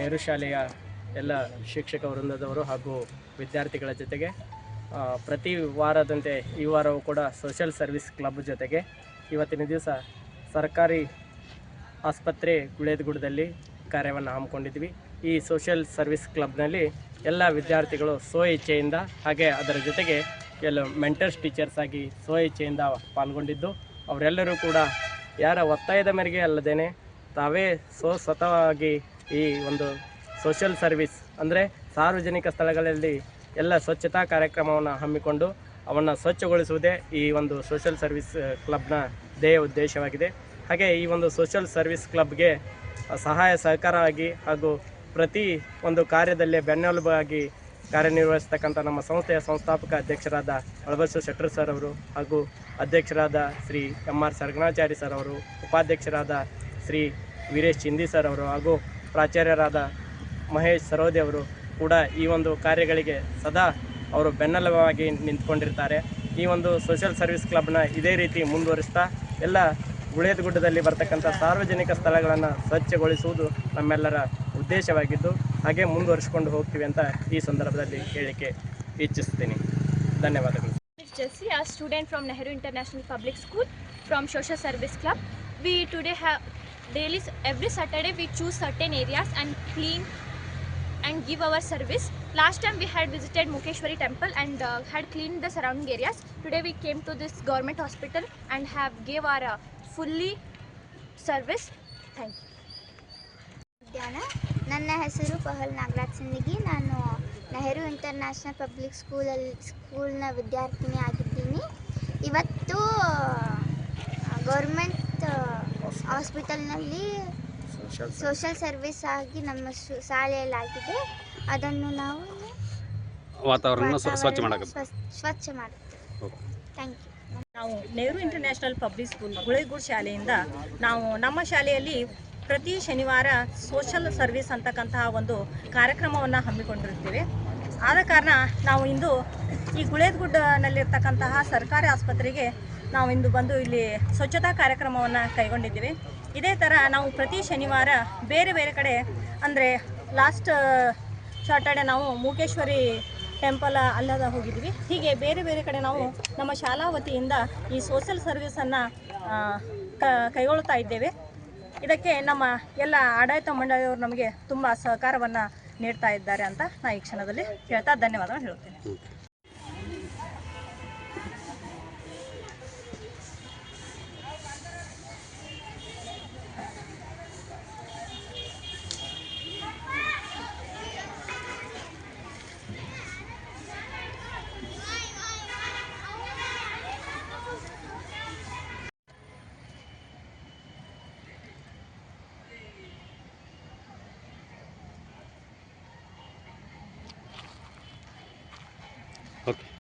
ನೆಹರು ಶಾಲೆಯ ಎಲ್ಲ ಶಿಕ್ಷಕ ವೃಂದದವರು ಹಾಗೂ ವಿದ್ಯಾರ್ಥಿಗಳ ಜೊತೆಗೆ ಪ್ರತಿ ವಾರದಂತೆ ಈ ವಾರವೂ ಕೂಡ ಸೋಷಲ್ ಸರ್ವಿಸ್ ಕ್ಲಬ್ ಜೊತೆಗೆ ಇವತ್ತಿನ ದಿವಸ ಸರ್ಕಾರಿ ಆಸ್ಪತ್ರೆ ಗುಳೇದಗುಡದಲ್ಲಿ ಕಾರ್ಯವನ್ನು ಹಮ್ಮಿಕೊಂಡಿದ್ವಿ. ಈ ಸೋಷಲ್ ಸರ್ವಿಸ್ ಕ್ಲಬ್ನಲ್ಲಿ ಎಲ್ಲ ವಿದ್ಯಾರ್ಥಿಗಳು ಸ್ವಇಚ್ಛೆಯಿಂದ ಹಾಗೆ ಅದರ ಜೊತೆಗೆ ಕೆಲವು ಮೆಂಟರ್ಸ್ ಟೀಚರ್ಸ್ ಆಗಿ ಸ್ವಇಚ್ಛೆಯಿಂದ ಪಾಲ್ಗೊಂಡಿದ್ದು, ಅವರೆಲ್ಲರೂ ಕೂಡ ಯಾರ ಒತ್ತಾಯದ ಮೇರೆಗೆ ಅಲ್ಲದೇನೆ ತಾವೇ ಸ್ವತಃವಾಗಿ ಈ ಒಂದು ಸೋಷಲ್ ಸರ್ವಿಸ್ ಅಂದರೆ ಸಾರ್ವಜನಿಕ ಸ್ಥಳಗಳಲ್ಲಿ ಎಲ್ಲ ಸ್ವಚ್ಛತಾ ಕಾರ್ಯಕ್ರಮವನ್ನು ಹಮ್ಮಿಕೊಂಡು ಅವನ್ನು ಸ್ವಚ್ಛಗೊಳಿಸುವುದೇ ಈ ಒಂದು ಸೋಷಲ್ ಸರ್ವಿಸ್ ಕ್ಲಬ್ನ ಧ್ಯೇಯ ಉದ್ದೇಶವಾಗಿದೆ. ಹಾಗೆ ಈ ಒಂದು ಸೋಷಲ್ ಸರ್ವಿಸ್ ಕ್ಲಬ್ಗೆ ಸಹಾಯ ಸಹಕಾರವಾಗಿ ಹಾಗೂ ಪ್ರತಿ ಒಂದು ಕಾರ್ಯದಲ್ಲೇ ಬೆನ್ನೆಲುಬಾಗಿ ಕಾರ್ಯನಿರ್ವಹಿಸ್ತಕ್ಕಂಥ ನಮ್ಮ ಸಂಸ್ಥೆಯ ಸಂಸ್ಥಾಪಕ ಅಧ್ಯಕ್ಷರಾದ ಅಳಬಸು ಶೆಟ್ಟರ್ ಸರ್ ಅವರು ಹಾಗೂ ಅಧ್ಯಕ್ಷರಾದ ಶ್ರೀ ಎಂ.ಆರ್. ಸರ್ಗಣಾಚಾರಿ ಸರ್ ಅವರು, ಉಪಾಧ್ಯಕ್ಷರಾದ ಶ್ರೀ ವೀರೇಶ್ ಚಿಂದಿ ಸರ್ ಅವರು ಹಾಗೂ ಪ್ರಾಚಾರ್ಯರಾದ ಮಹೇಶ್ ಸರೋದೆ ಅವರು ಕೂಡ ಈ ಒಂದು ಕಾರ್ಯಗಳಿಗೆ ಸದಾ ಅವರು ಬೆನ್ನೆಲುಬಾಗಿ ನಿಂತ್ಕೊಂಡಿರ್ತಾರೆ. ಈ ಒಂದು ಸೋಷಲ್ ಸರ್ವಿಸ್ ಕ್ಲಬ್ನ ಇದೇ ರೀತಿ ಮುಂದುವರಿಸ್ತಾ ಎಲ್ಲ ಗುಳೇದಗುಡ್ಡದಲ್ಲಿ ಬರ್ತಕ್ಕಂಥ ಸಾರ್ವಜನಿಕ ಸ್ಥಳಗಳನ್ನು ಸ್ವಚ್ಛಗೊಳಿಸುವುದು ನಮ್ಮೆಲ್ಲರ ಉದ್ದೇಶವಾಗಿದ್ದು ಹಾಗೆ ಮುಂದುವರಿಸಿಕೊಂಡು ಹೋಗ್ತೀವಿ ಅಂತ ಈ ಸಂದರ್ಭದಲ್ಲಿ ಹೇಳಿಕೆ ಇಚ್ಛಿಸ್ತೀನಿ. ಧನ್ಯವಾದಗಳು. Jessie, a student from Nehru International Public School from Social Service Club. We today have every Saturday we choose certain areas and clean and give our service. Last time we had visited Mukeshwari temple and had cleaned the surrounding areas. Today we came to this government hospital and have gave our fully service. Thank you. ನನ್ನ ಹೆಸರು ಪಹಲ್ ನಾಗರಾಜ್ ಸಿಂದಗಿ. ನಾನು Nehru international public ಸ್ಕೂಲ್ನ ವಿದ್ಯಾರ್ಥಿನಿ ಆಗಿದ್ದೀನಿ. ಇವತ್ತು government ಹಾಸ್ಪಿಟಲ್ನಲ್ಲಿ social service ಆಗಿ ನಮ್ಮ ಶಾಲೆಯಲ್ಲಾಗಿದೆ. ಅದನ್ನು ನಾವು ವಾತಾವರಣ ಸ್ವಚ್ಛ ಮಾಡುತ್ತೇವೆ. Thank you. ನಾವು Nehru international public school Guledgud ಶಾಲೆಯಿಂದ ನಾವು ನಮ್ಮ ಶಾಲೆಯಲ್ಲಿ ಪ್ರತಿ ಶನಿವಾರ ಸೋಷಲ್ ಸರ್ವಿಸ್ ಅಂತಕ್ಕಂತಹ ಒಂದು ಕಾರ್ಯಕ್ರಮವನ್ನು ಹಮ್ಮಿಕೊಂಡಿರ್ತೀವಿ. ಆದ ಕಾರಣ ನಾವು ಇಂದು ಈ ಗುಳೇದಗುಡ್ಡನಲ್ಲಿರ್ತಕ್ಕಂತಹ ಸರ್ಕಾರಿ ಆಸ್ಪತ್ರೆಗೆ ನಾವು ಇಂದು ಬಂದು ಇಲ್ಲಿ ಸ್ವಚ್ಛತಾ ಕಾರ್ಯಕ್ರಮವನ್ನು ಕೈಗೊಂಡಿದ್ದೀವಿ. ಇದೇ ಥರ ನಾವು ಪ್ರತಿ ಶನಿವಾರ ಬೇರೆ ಬೇರೆ ಕಡೆ ಅಂದರೆ ಲಾಸ್ಟ್ ಸಾಟರ್ಡೆ ನಾವು ಮೂಕೇಶ್ವರಿ ಟೆಂಪಲ್ ಅಲ್ಲದ ಹೋಗಿದ್ವಿ. ಹೀಗೆ ಬೇರೆ ಬೇರೆ ಕಡೆ ನಾವು ನಮ್ಮ ಶಾಲಾ ವತಿಯಿಂದ ಈ ಸೋಷಲ್ ಸರ್ವಿಸನ್ನು ಕೈಗೊಳ್ತಾ ಇದ್ದೇವೆ. ಇದಕ್ಕೆ ನಮ್ಮ ಎಲ್ಲ ಆಡಳಿತ ಮಂಡಳಿಯವರು ನಮಗೆ ತುಂಬ ಸಹಕಾರವನ್ನು ನೀಡ್ತಾ ಇದ್ದಾರೆ ಅಂತ ನಾನು ಈ ಕ್ಷಣದಲ್ಲಿ ಹೇಳ್ತಾ ಧನ್ಯವಾದಗಳು ಹೇಳ್ತೇನೆ. Okay.